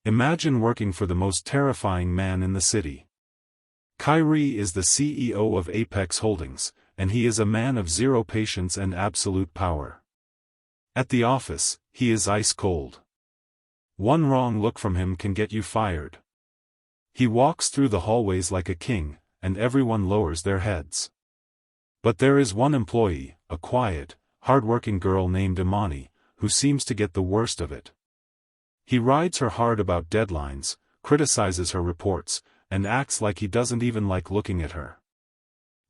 Imagine working for the most terrifying man in the city. Kyrie is the CEO of Apex Holdings, and he is a man of zero patience and absolute power. At the office, he is ice cold. One wrong look from him can get you fired. He walks through the hallways like a king, and everyone lowers their heads. But there is one employee, a quiet, hardworking girl named Imani, who seems to get the worst of it. He rides her hard about deadlines, criticizes her reports, and acts like he doesn't even like looking at her.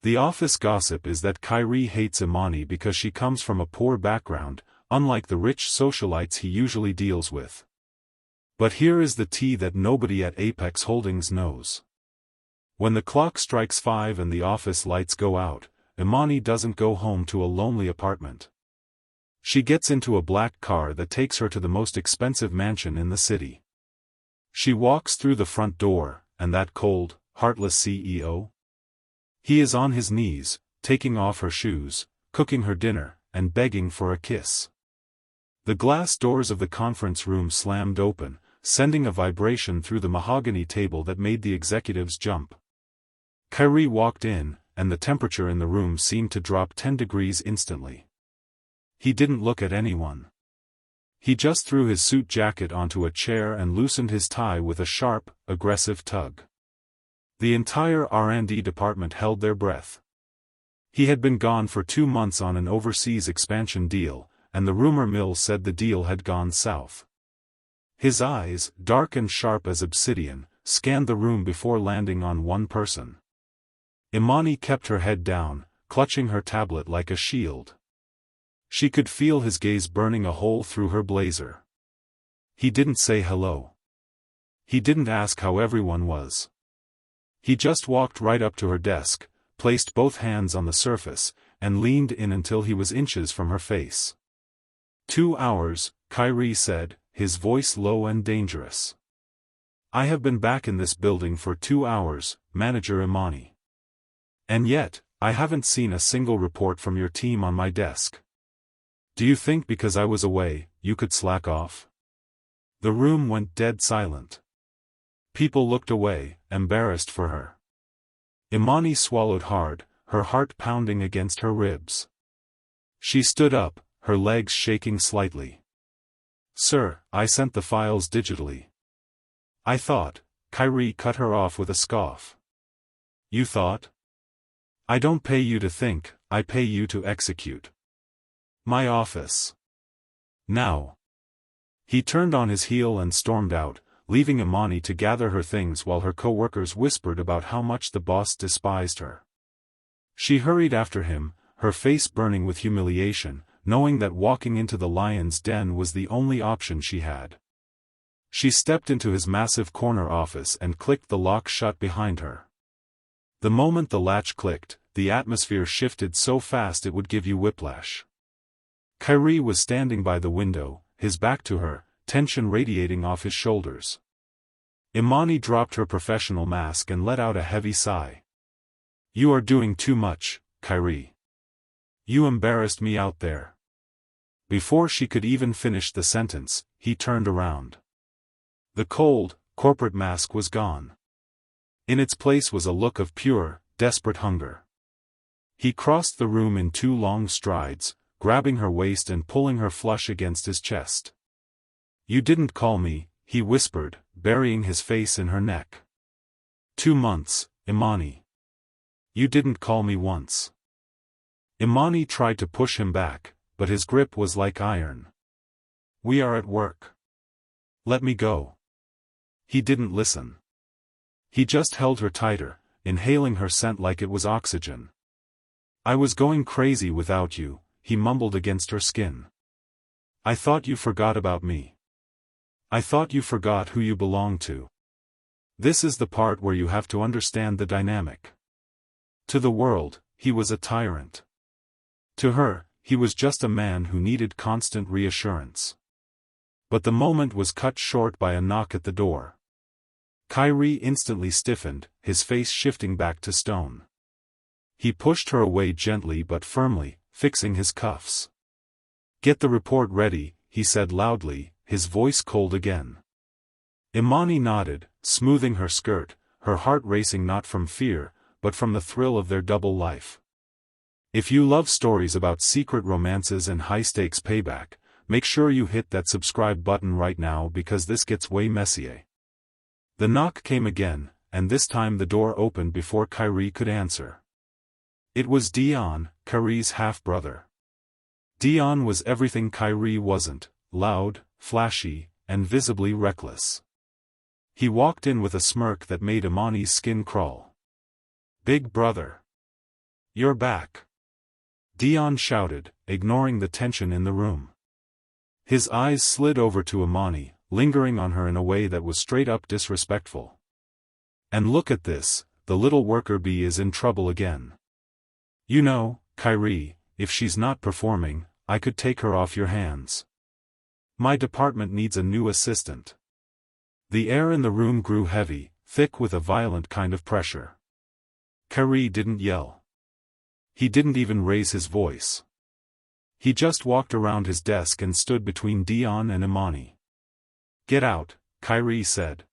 The office gossip is that Kyrie hates Imani because she comes from a poor background, unlike the rich socialites he usually deals with. But here is the tea that nobody at Apex Holdings knows. When the clock strikes 5 and the office lights go out, Imani doesn't go home to a lonely apartment. She gets into a black car that takes her to the most expensive mansion in the city. She walks through the front door, and that cold, heartless CEO? He is on his knees, taking off her shoes, cooking her dinner, and begging for a kiss. The glass doors of the conference room slammed open, sending a vibration through the mahogany table that made the executives jump. Kyrie walked in, and the temperature in the room seemed to drop 10 degrees instantly. He didn't look at anyone. He just threw his suit jacket onto a chair and loosened his tie with a sharp, aggressive tug. The entire R&D department held their breath. He had been gone for 2 months on an overseas expansion deal, and the rumor mill said the deal had gone south. His eyes, dark and sharp as obsidian, scanned the room before landing on one person. Imani kept her head down, clutching her tablet like a shield. She could feel his gaze burning a hole through her blazer. He didn't say hello. He didn't ask how everyone was. He just walked right up to her desk, placed both hands on the surface, and leaned in until he was inches from her face. 2 hours, Kyrie said, his voice low and dangerous. I have been back in this building for 2 hours, Manager Imani. And yet, I haven't seen a single report from your team on my desk. Do you think because I was away, you could slack off? The room went dead silent. People looked away, embarrassed for her. Imani swallowed hard, her heart pounding against her ribs. She stood up, her legs shaking slightly. Sir, I sent the files digitally. I thought. Kyrie cut her off with a scoff. You thought? I don't pay you to think, I pay you to execute. My office. Now. He turned on his heel and stormed out, leaving Imani to gather her things while her co-workers whispered about how much the boss despised her. She hurried after him, her face burning with humiliation, knowing that walking into the lion's den was the only option she had. She stepped into his massive corner office and clicked the lock shut behind her. The moment the latch clicked, the atmosphere shifted so fast it would give you whiplash. Kyrie was standing by the window, his back to her, tension radiating off his shoulders. Imani dropped her professional mask and let out a heavy sigh. You are doing too much, Kyrie. You embarrassed me out there. Before she could even finish the sentence, he turned around. The cold, corporate mask was gone. In its place was a look of pure, desperate hunger. He crossed the room in 2 long strides, grabbing her waist and pulling her flush against his chest. You didn't call me, he whispered, burying his face in her neck. 2 months, Imani. You didn't call me once. Imani tried to push him back, but his grip was like iron. We are at work. Let me go. He didn't listen. He just held her tighter, inhaling her scent like it was oxygen. I was going crazy without you, he mumbled against her skin. I thought you forgot about me. I thought you forgot who you belong to. This is the part where you have to understand the dynamic. To the world, he was a tyrant. To her, he was just a man who needed constant reassurance. But the moment was cut short by a knock at the door. Kyrie instantly stiffened, his face shifting back to stone. He pushed her away gently but firmly, fixing his cuffs. Get the report ready, he said loudly, his voice cold again. Imani nodded, smoothing her skirt, her heart racing not from fear, but from the thrill of their double life. If you love stories about secret romances and high-stakes payback, make sure you hit that subscribe button right now because this gets way messier. The knock came again, and this time the door opened before Kyrie could answer. It was Dion, Kyrie's half-brother. Dion was everything Kyrie wasn't: loud, flashy, and visibly reckless. He walked in with a smirk that made Imani's skin crawl. "Big brother. You're back," Dion shouted, ignoring the tension in the room. His eyes slid over to Imani, lingering on her in a way that was straight-up disrespectful. "And look at this, the little worker bee is in trouble again. You know, Kyrie, if she's not performing, I could take her off your hands. My department needs a new assistant." The air in the room grew heavy, thick with a violent kind of pressure. Kyrie didn't yell. He didn't even raise his voice. He just walked around his desk and stood between Dion and Imani. "Get out," Kyrie said.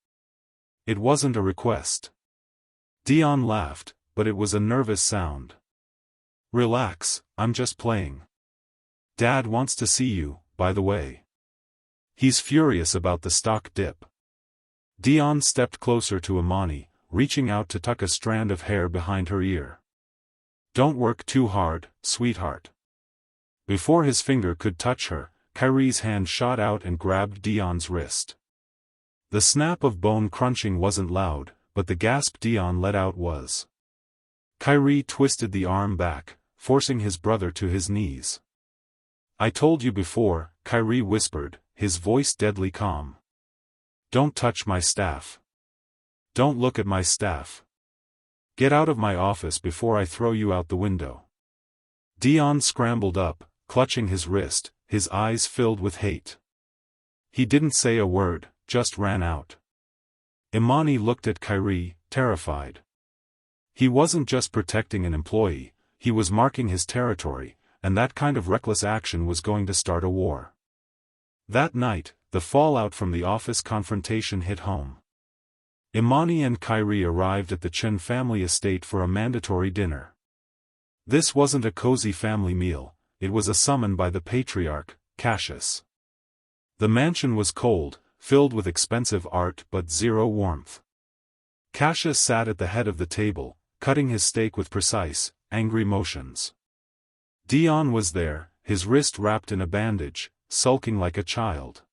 It wasn't a request. Dion laughed, but it was a nervous sound. "Relax, I'm just playing. Dad wants to see you, by the way. He's furious about the stock dip." Dion stepped closer to Imani, reaching out to tuck a strand of hair behind her ear. "Don't work too hard, sweetheart." Before his finger could touch her, Kyrie's hand shot out and grabbed Dion's wrist. The snap of bone crunching wasn't loud, but the gasp Dion let out was. Kyrie twisted the arm back, forcing his brother to his knees. "I told you before," Kyrie whispered, his voice deadly calm. "Don't touch my staff. Don't look at my staff. Get out of my office before I throw you out the window." Dion scrambled up, clutching his wrist, his eyes filled with hate. He didn't say a word, just ran out. Imani looked at Kyrie, terrified. He wasn't just protecting an employee, he was marking his territory, and that kind of reckless action was going to start a war. That night, the fallout from the office confrontation hit home. Imani and Kyrie arrived at the Chen family estate for a mandatory dinner. This wasn't a cozy family meal, it was a summon by the patriarch, Cassius. The mansion was cold, filled with expensive art but zero warmth. Cassius sat at the head of the table, cutting his steak with precise, angry motions. Dion was there, his wrist wrapped in a bandage, sulking like a child.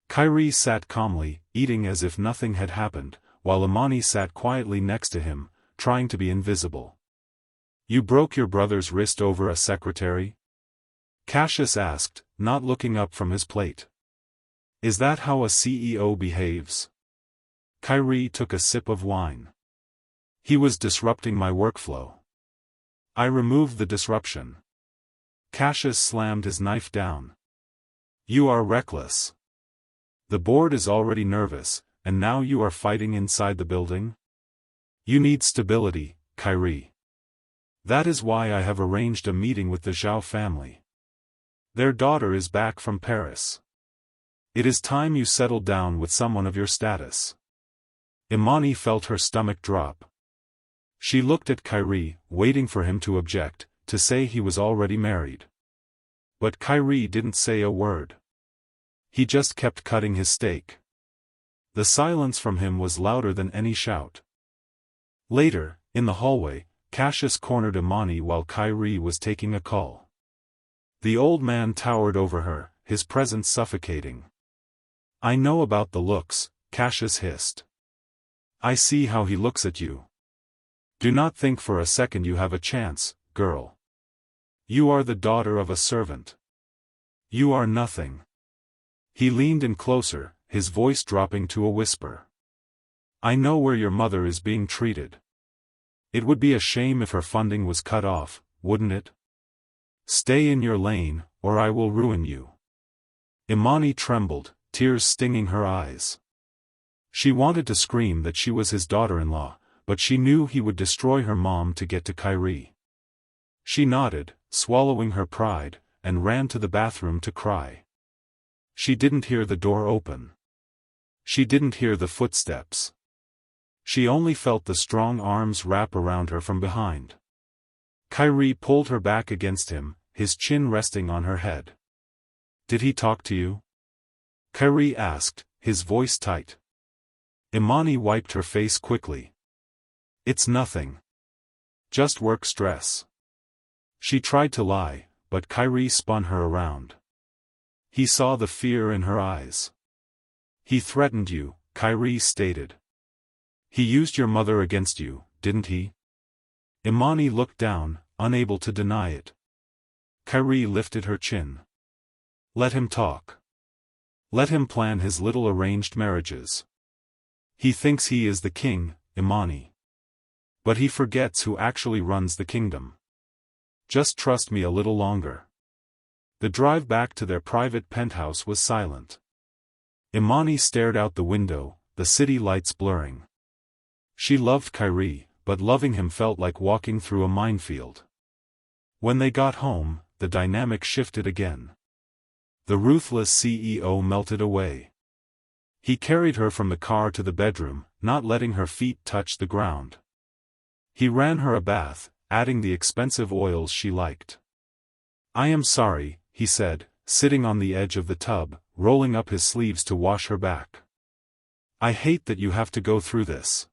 Kyrie sat calmly, eating as if nothing had happened, while Imani sat quietly next to him, trying to be invisible. "You broke your brother's wrist over a secretary?" Cassius asked, not looking up from his plate. "Is that how a CEO behaves?" Kyrie took a sip of wine. "He was disrupting my workflow. I removed the disruption." Cassius slammed his knife down. "You are reckless. The board is already nervous, and now you are fighting inside the building? You need stability, Kyrie. That is why I have arranged a meeting with the Zhao family. Their daughter is back from Paris. It is time you settled down with someone of your status." Imani felt her stomach drop. She looked at Kyrie, waiting for him to object, to say he was already married. But Kyrie didn't say a word. He just kept cutting his steak. The silence from him was louder than any shout. Later, in the hallway, Cassius cornered Imani while Kyrie was taking a call. The old man towered over her, his presence suffocating. "I know about the looks," Cassius hissed. "I see how he looks at you. Do not think for a second you have a chance, girl. You are the daughter of a servant. You are nothing." He leaned in closer, his voice dropping to a whisper. "I know where your mother is being treated. It would be a shame if her funding was cut off, wouldn't it? Stay in your lane, or I will ruin you." Imani trembled, tears stinging her eyes. She wanted to scream that she was his daughter-in-law, but she knew he would destroy her mom to get to Kyrie. She nodded, swallowing her pride, and ran to the bathroom to cry. She didn't hear the door open. She didn't hear the footsteps. She only felt the strong arms wrap around her from behind. Kyrie pulled her back against him, his chin resting on her head. "Did he talk to you?" Kyrie asked, his voice tight. Imani wiped her face quickly. "It's nothing. Just work stress." She tried to lie, but Kyrie spun her around. He saw the fear in her eyes. "He threatened you," Kyrie stated. "He used your mother against you, didn't he?" Imani looked down, unable to deny it. Kyrie lifted her chin. "Let him talk. Let him plan his little arranged marriages. He thinks he is the king, Imani. But he forgets who actually runs the kingdom. Just trust me a little longer." The drive back to their private penthouse was silent. Imani stared out the window, the city lights blurring. She loved Kyrie, but loving him felt like walking through a minefield. When they got home, the dynamic shifted again. The ruthless CEO melted away. He carried her from the car to the bedroom, not letting her feet touch the ground. He ran her a bath, adding the expensive oils she liked. "I am sorry," he said, sitting on the edge of the tub, rolling up his sleeves to wash her back. "I hate that you have to go through this."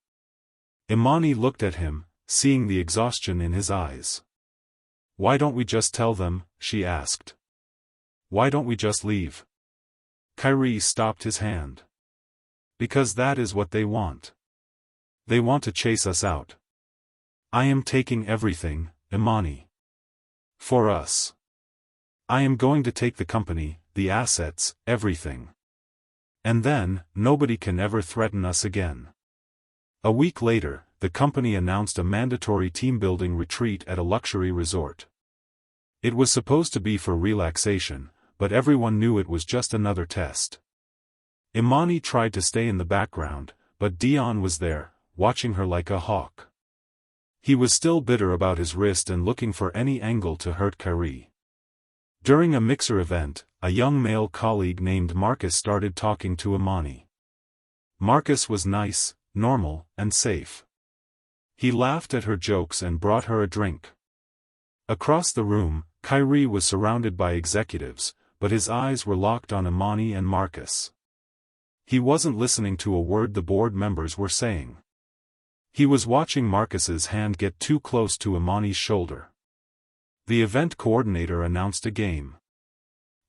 Imani looked at him, seeing the exhaustion in his eyes. "Why don't we just tell them?" she asked. "Why don't we just leave?" Kyrie stopped his hand. "Because that is what they want. They want to chase us out. I am taking everything, Imani. For us. I am going to take the company, the assets, everything. And then, nobody can ever threaten us again." A week later, the company announced a mandatory team-building retreat at a luxury resort. It was supposed to be for relaxation, but everyone knew it was just another test. Imani tried to stay in the background, but Dion was there, watching her like a hawk. He was still bitter about his wrist and looking for any angle to hurt Kyrie. During a mixer event, a young male colleague named Marcus started talking to Imani. Marcus was nice, normal, and safe. He laughed at her jokes and brought her a drink. Across the room, Kyrie was surrounded by executives, but his eyes were locked on Imani and Marcus. He wasn't listening to a word the board members were saying. He was watching Marcus's hand get too close to Imani's shoulder. The event coordinator announced a game.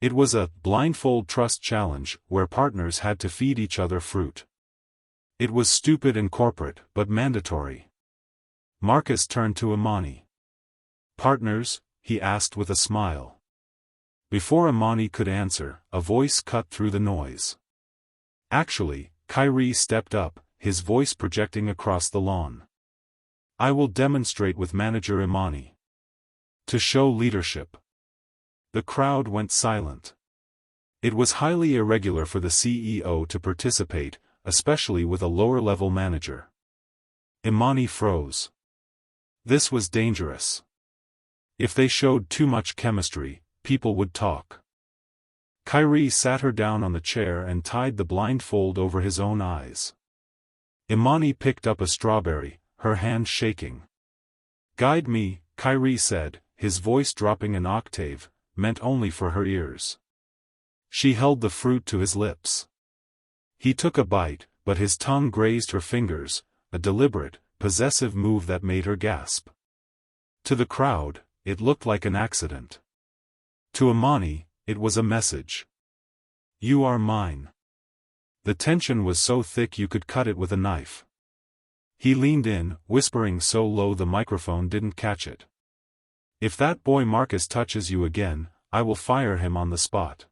It was a blindfold trust challenge where partners had to feed each other fruit. It was stupid and corporate, but mandatory. Marcus turned to Imani. "Partners?" he asked with a smile. Before Imani could answer, a voice cut through the noise. Actually, Kyrie stepped up, his voice projecting across the lawn. "I will demonstrate with manager Imani. To show leadership." The crowd went silent. It was highly irregular for the CEO to participate, especially with a lower-level manager. Imani froze. This was dangerous. If they showed too much chemistry, people would talk. Kyrie sat her down on the chair and tied the blindfold over his own eyes. Imani picked up a strawberry, her hand shaking. "Guide me," Kyrie said, his voice dropping an octave, meant only for her ears. She held the fruit to his lips. He took a bite, but his tongue grazed her fingers, a deliberate, possessive move that made her gasp. To the crowd, it looked like an accident. To Imani, it was a message. "You are mine." The tension was so thick you could cut it with a knife. He leaned in, whispering so low the microphone didn't catch it. "If that boy Marcus touches you again, I will fire him on the spot."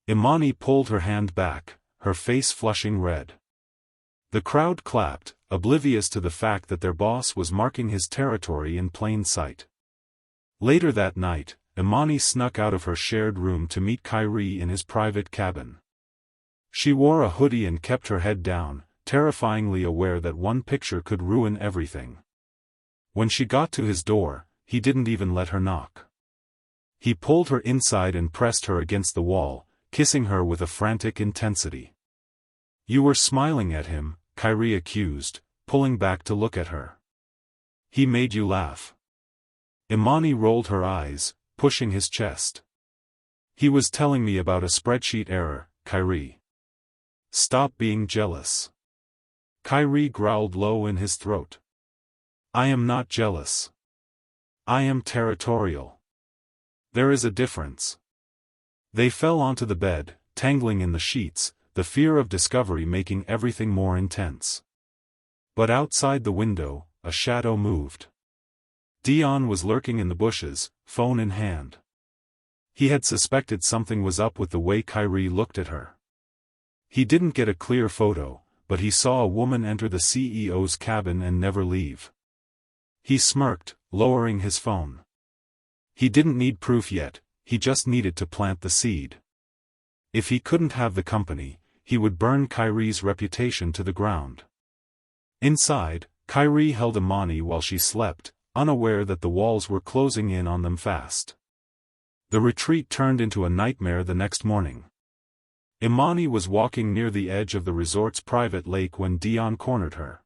Imani pulled her hand back, her face flushing red. The crowd clapped, oblivious to the fact that their boss was marking his territory in plain sight. Later that night, Imani snuck out of her shared room to meet Kyrie in his private cabin. She wore a hoodie and kept her head down, terrifyingly aware that one picture could ruin everything. When she got to his door, he didn't even let her knock. He pulled her inside and pressed her against the wall, kissing her with a frantic intensity. You were smiling at him, Kyrie accused, pulling back to look at her. He made you laugh. Imani rolled her eyes, pushing his chest. He was telling me about a spreadsheet error, Kyrie. Stop being jealous. Kyrie growled low in his throat. I am not jealous. I am territorial. There is a difference. They fell onto the bed, tangling in the sheets, the fear of discovery making everything more intense. But outside the window, a shadow moved. Dion was lurking in the bushes, phone in hand. He had suspected something was up with the way Kyrie looked at her. He didn't get a clear photo, but he saw a woman enter the CEO's cabin and never leave. He smirked, lowering his phone. He didn't need proof yet, he just needed to plant the seed. If he couldn't have the company, he would burn Kyrie's reputation to the ground. Inside, Kyrie held Imani while she slept, unaware that the walls were closing in on them fast. The retreat turned into a nightmare the next morning. Imani was walking near the edge of the resort's private lake when Dion cornered her.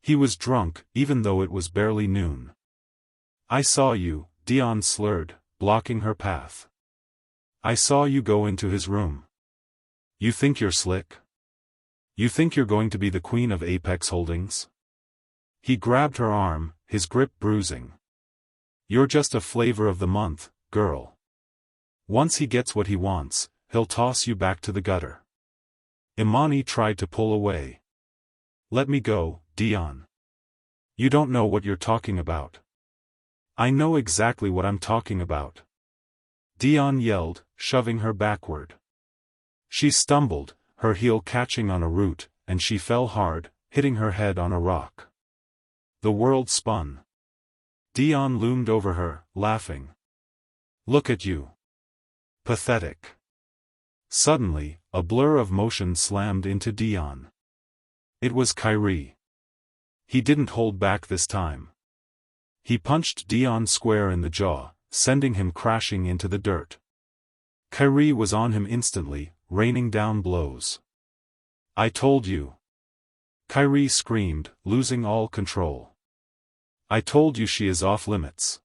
He was drunk, even though it was barely noon. I saw you, Dion slurred, blocking her path. I saw you go into his room. You think you're slick? You think you're going to be the queen of Apex Holdings? He grabbed her arm, his grip bruising. You're just a flavor of the month, girl. Once he gets what he wants, he'll toss you back to the gutter. Imani tried to pull away. Let me go, Dion. You don't know what you're talking about. I know exactly what I'm talking about. Dion yelled, shoving her backward. She stumbled, her heel catching on a root, and she fell hard, hitting her head on a rock. The world spun. Dion loomed over her, laughing. Look at you. Pathetic. Suddenly, a blur of motion slammed into Dion. It was Kyrie. He didn't hold back this time. He punched Dion square in the jaw, sending him crashing into the dirt. Kyrie was on him instantly, raining down blows. I told you. Kyrie screamed, losing all control. I told you she is off limits.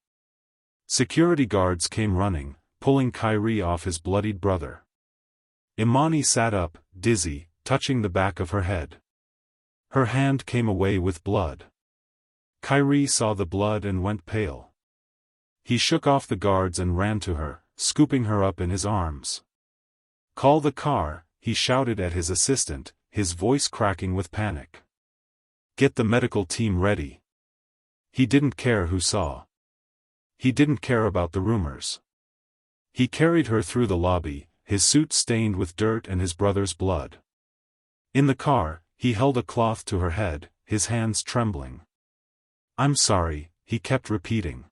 Security guards came running, pulling Kyrie off his bloodied brother. Imani sat up, dizzy, touching the back of her head. Her hand came away with blood. Kyrie saw the blood and went pale. He shook off the guards and ran to her, scooping her up in his arms. Call the car, he shouted at his assistant, his voice cracking with panic. Get the medical team ready. He didn't care who saw. He didn't care about the rumors. He carried her through the lobby, his suit stained with dirt and his brother's blood. In the car, he held a cloth to her head, his hands trembling. I'm sorry, he kept repeating.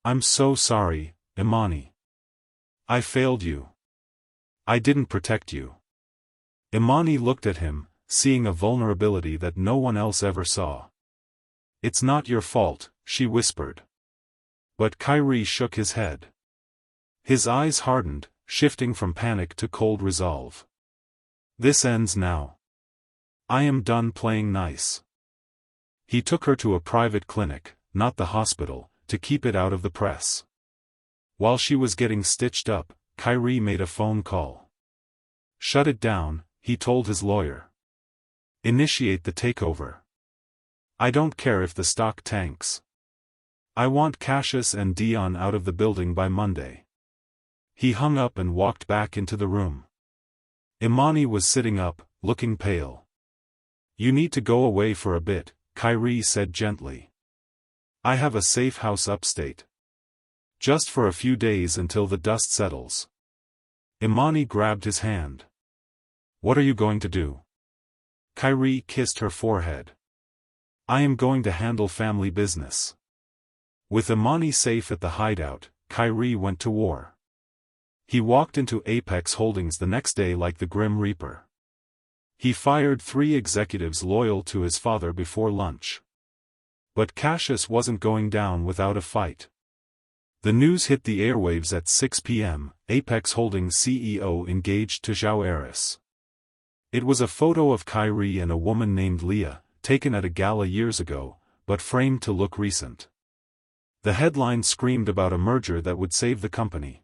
I'm so sorry, Imani. I failed you. I didn't protect you. Imani looked at him, seeing a vulnerability that no one else ever saw. It's not your fault, she whispered. But Kyrie shook his head. His eyes hardened, shifting from panic to cold resolve. This ends now. I am done playing nice. He took her to a private clinic, not the hospital, to keep it out of the press. While she was getting stitched up, Kyrie made a phone call. Shut it down, he told his lawyer. Initiate the takeover. I don't care if the stock tanks. I want Cassius and Dion out of the building by Monday. He hung up and walked back into the room. Imani was sitting up, looking pale. You need to go away for a bit, Kyrie said gently. I have a safe house upstate. Just for a few days until the dust settles. Imani grabbed his hand. What are you going to do? Kyrie kissed her forehead. I am going to handle family business. With Imani safe at the hideout, Kyrie went to war. He walked into Apex Holdings the next day like the Grim Reaper. He fired 3 executives loyal to his father before lunch. But Cassius wasn't going down without a fight. The news hit the airwaves at 6 p.m., Apex Holdings CEO engaged to Zhao Eris. It was a photo of Kyrie and a woman named Leah, taken at a gala years ago, but framed to look recent. The headline screamed about a merger that would save the company.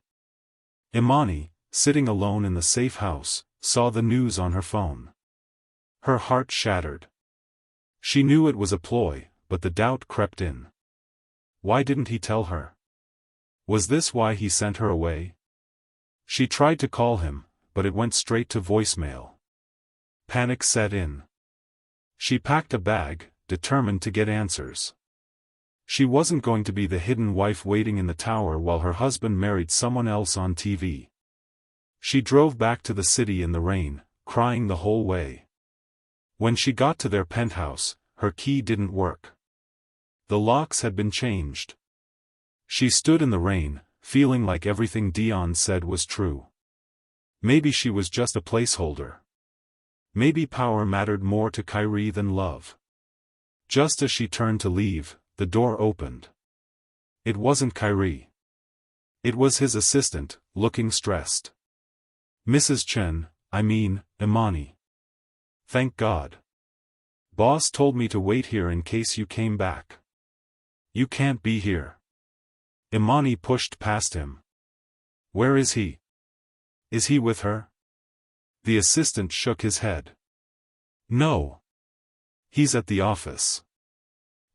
Imani, sitting alone in the safe house, saw the news on her phone. Her heart shattered. She knew it was a ploy, but the doubt crept in. Why didn't he tell her? Was this why he sent her away? She tried to call him, but it went straight to voicemail. Panic set in. She packed a bag, determined to get answers. She wasn't going to be the hidden wife waiting in the tower while her husband married someone else on TV. She drove back to the city in the rain, crying the whole way. When she got to their penthouse, her key didn't work. The locks had been changed. She stood in the rain, feeling like everything Dion said was true. Maybe she was just a placeholder. Maybe power mattered more to Kyrie than love. Just as she turned to leave, the door opened. It wasn't Kyrie. It was his assistant, looking stressed. Mrs. Chen, Imani. Thank God. Boss told me to wait here in case you came back. You can't be here. Imani pushed past him. Where is he? Is he with her? The assistant shook his head. No. He's at the office.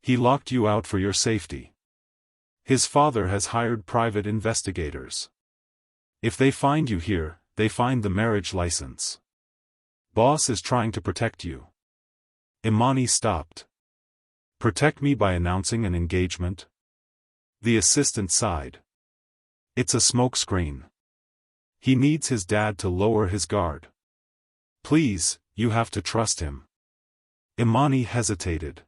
He locked you out for your safety. His father has hired private investigators. If they find you here, they find the marriage license. Boss is trying to protect you. Imani stopped. Protect me by announcing an engagement? The assistant sighed. It's a smokescreen. He needs his dad to lower his guard. Please, you have to trust him. Imani hesitated.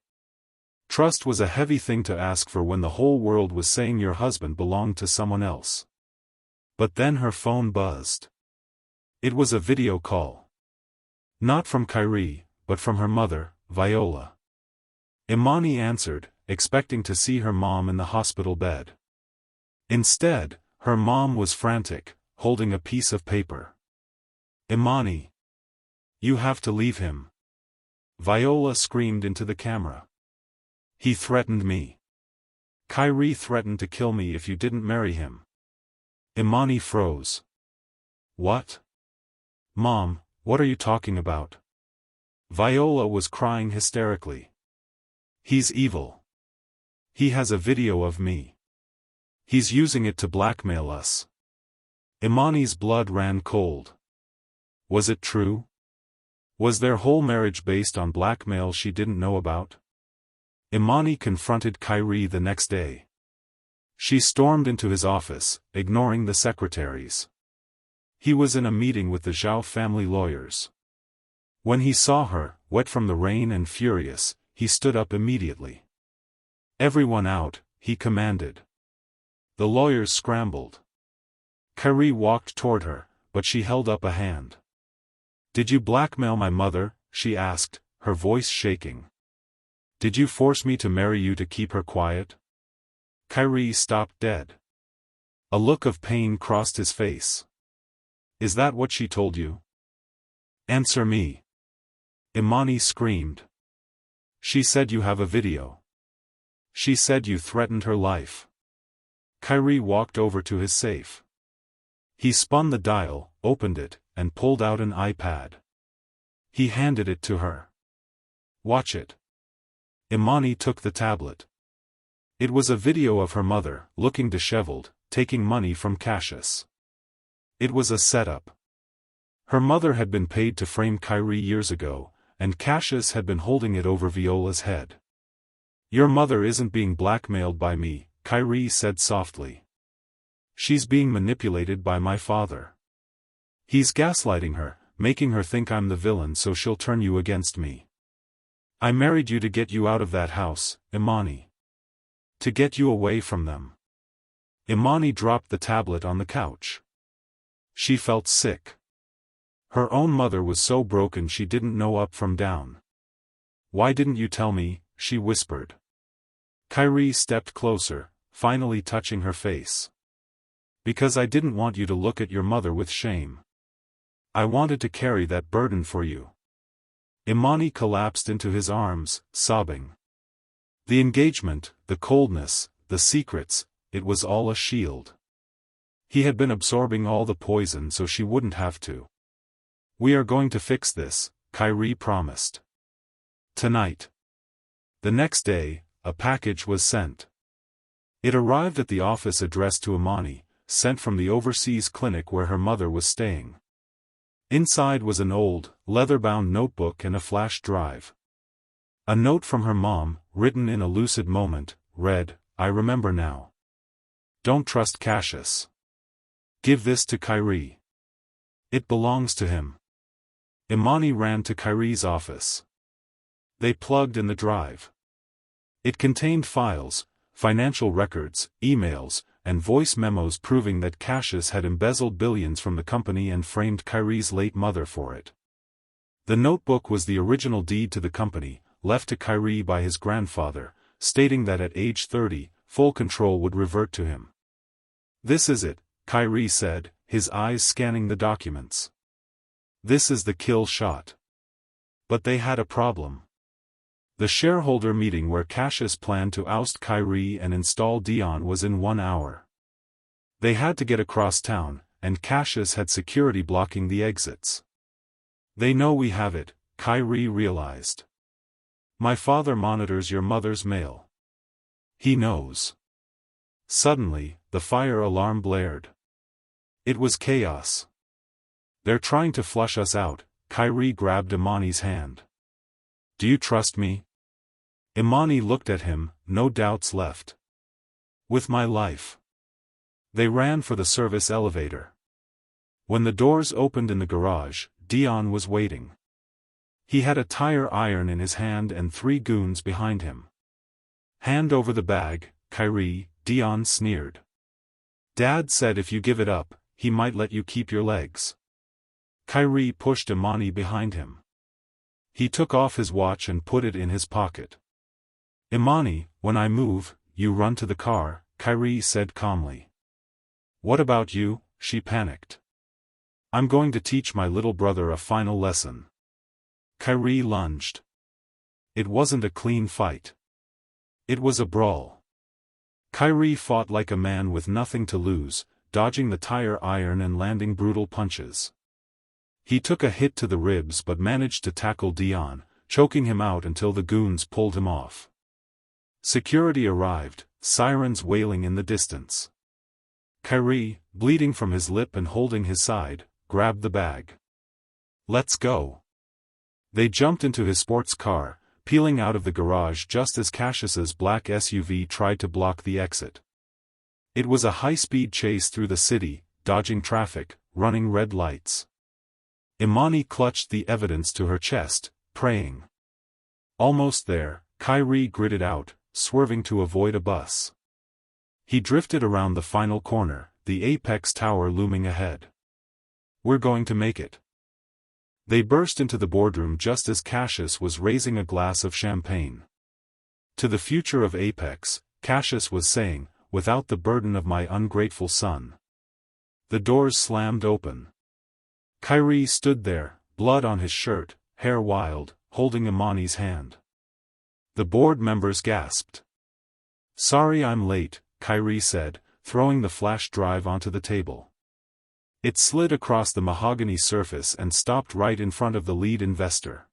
Trust was a heavy thing to ask for when the whole world was saying your husband belonged to someone else. But then her phone buzzed. It was a video call. Not from Kyrie, but from her mother, Viola. Imani answered, expecting to see her mom in the hospital bed. Instead, her mom was frantic, holding a piece of paper. Imani. You have to leave him. Viola screamed into the camera. He threatened me. Kyrie threatened to kill me if you didn't marry him. Imani froze. What? Mom, what are you talking about? Viola was crying hysterically. He's evil. He has a video of me. He's using it to blackmail us. Imani's blood ran cold. Was it true? Was their whole marriage based on blackmail she didn't know about? Imani confronted Kyrie the next day. She stormed into his office, ignoring the secretaries. He was in a meeting with the Zhao family lawyers. When he saw her, wet from the rain and furious, he stood up immediately. Everyone out, he commanded. The lawyers scrambled. Kyrie walked toward her, but she held up a hand. Did you blackmail my mother? She asked, her voice shaking. Did you force me to marry you to keep her quiet? Kyrie stopped dead. A look of pain crossed his face. Is that what she told you? Answer me. Imani screamed. She said you have a video. She said you threatened her life. Kyrie walked over to his safe. He spun the dial, opened it, and pulled out an iPad. He handed it to her. Watch it. Imani took the tablet. It was a video of her mother, looking disheveled, taking money from Cassius. It was a setup. Her mother had been paid to frame Kyrie years ago, and Cassius had been holding it over Viola's head. Your mother isn't being blackmailed by me, Kyrie said softly. She's being manipulated by my father. He's gaslighting her, making her think I'm the villain so she'll turn you against me. I married you to get you out of that house, Imani. To get you away from them. Imani dropped the tablet on the couch. She felt sick. Her own mother was so broken she didn't know up from down. Why didn't you tell me? She whispered. Kyrie stepped closer, finally touching her face. Because I didn't want you to look at your mother with shame. I wanted to carry that burden for you. Imani collapsed into his arms, sobbing. The engagement, the coldness, the secrets, it was all a shield. He had been absorbing all the poison so she wouldn't have to. "We are going to fix this," Kyrie promised. "Tonight." The next day, a package was sent. It arrived at the office addressed to Imani, sent from the overseas clinic where her mother was staying. Inside was an old, leather-bound notebook and a flash drive. A note from her mom, written in a lucid moment, read, "I remember now. Don't trust Cassius. Give this to Kyrie. It belongs to him." Imani ran to Kyrie's office. They plugged in the drive. It contained files, financial records, emails, and voice memos proving that Cassius had embezzled billions from the company and framed Kyrie's late mother for it. The notebook was the original deed to the company, left to Kyrie by his grandfather, stating that at age 30, full control would revert to him. "This is it," Kyrie said, his eyes scanning the documents. "This is the kill shot." But they had a problem. The shareholder meeting where Cassius planned to oust Kyrie and install Dion was in 1 hour. They had to get across town, and Cassius had security blocking the exits. "They know we have it," Kyrie realized. "My father monitors your mother's mail. He knows." Suddenly, the fire alarm blared. It was chaos. "They're trying to flush us out," Kyrie grabbed Imani's hand. "Do you trust me?" Imani looked at him, no doubts left. "With my life." They ran for the service elevator. When the doors opened in the garage, Dion was waiting. He had a tire iron in his hand and 3 goons behind him. "Hand over the bag, Kyrie," Dion sneered. "Dad said if you give it up, he might let you keep your legs." Kyrie pushed Imani behind him. He took off his watch and put it in his pocket. "Imani, when I move, you run to the car," Kyrie said calmly. "What about you?" she panicked. "I'm going to teach my little brother a final lesson." Kyrie lunged. It wasn't a clean fight. It was a brawl. Kyrie fought like a man with nothing to lose, dodging the tire iron and landing brutal punches. He took a hit to the ribs but managed to tackle Dion, choking him out until the goons pulled him off. Security arrived, sirens wailing in the distance. Kyrie, bleeding from his lip and holding his side, grabbed the bag. "Let's go." They jumped into his sports car, peeling out of the garage just as Cassius's black SUV tried to block the exit. It was a high-speed chase through the city, dodging traffic, running red lights. Imani clutched the evidence to her chest, praying. Almost there, Kyrie gritted out, swerving to avoid a bus. He drifted around the final corner, the apex tower looming ahead. "We're going to make it." They burst into the boardroom just as Cassius was raising a glass of champagne. "To the future of Apex," Cassius was saying, "without the burden of my ungrateful son." The doors slammed open. Kyrie stood there, blood on his shirt, hair wild, holding Imani's hand. The board members gasped. "Sorry I'm late," Kyrie said, throwing the flash drive onto the table. It slid across the mahogany surface and stopped right in front of the lead investor.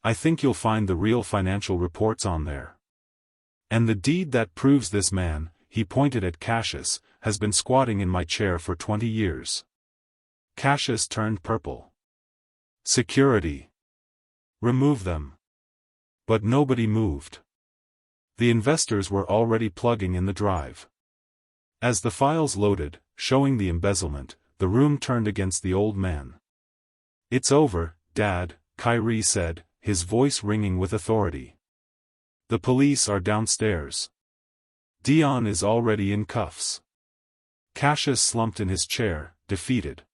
"I think you'll find the real financial reports on there. And the deed that proves this man," he pointed at Cassius, "has been squatting in my chair for 20 years. Cassius turned purple. "Security. Remove them." But nobody moved. The investors were already plugging in the drive. As the files loaded, showing the embezzlement, the room turned against the old man. "It's over, Dad," Kyrie said, his voice ringing with authority. "The police are downstairs. Dion is already in cuffs." Cassius slumped in his chair, defeated.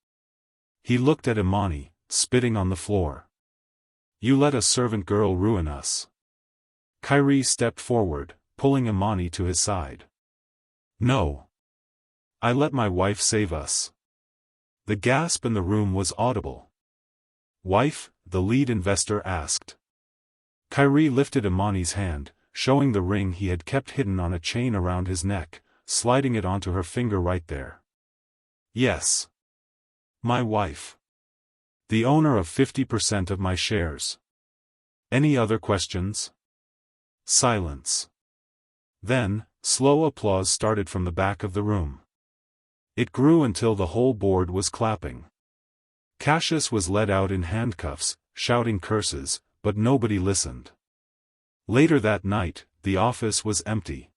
He looked at Imani, spitting on the floor. "You let a servant girl ruin us." Kyrie stepped forward, pulling Imani to his side. "No. I let my wife save us." The gasp in the room was audible. Wife? The lead investor asked. Kyrie lifted Imani's hand, showing the ring he had kept hidden on a chain around his neck, sliding it onto her finger right there. Yes. My wife. The owner of 50% of my shares. Any other questions? Silence. Then, slow applause started from the back of the room. It grew until the whole board was clapping. Cassius was led out in handcuffs, shouting curses, but nobody listened. Later that night, the office was empty.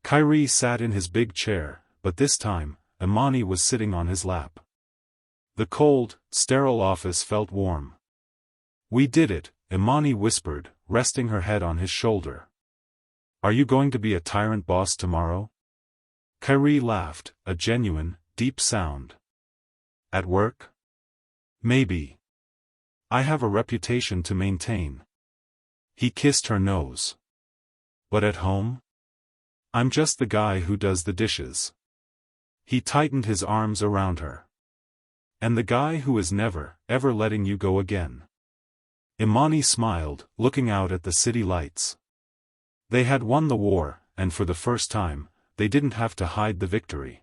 Kyrie sat in his big chair, but this time, Imani was sitting on his lap. The cold, sterile office felt warm. We did it, Imani whispered, resting her head on his shoulder. Are you going to be a tyrant boss tomorrow? Kyrie laughed, a genuine, deep sound. At work? Maybe. I have a reputation to maintain. He kissed her nose. But at home? I'm just the guy who does the dishes. He tightened his arms around her. And the guy who is never, ever letting you go again. Imani smiled, looking out at the city lights. They had won the war, and for the first time, they didn't have to hide the victory.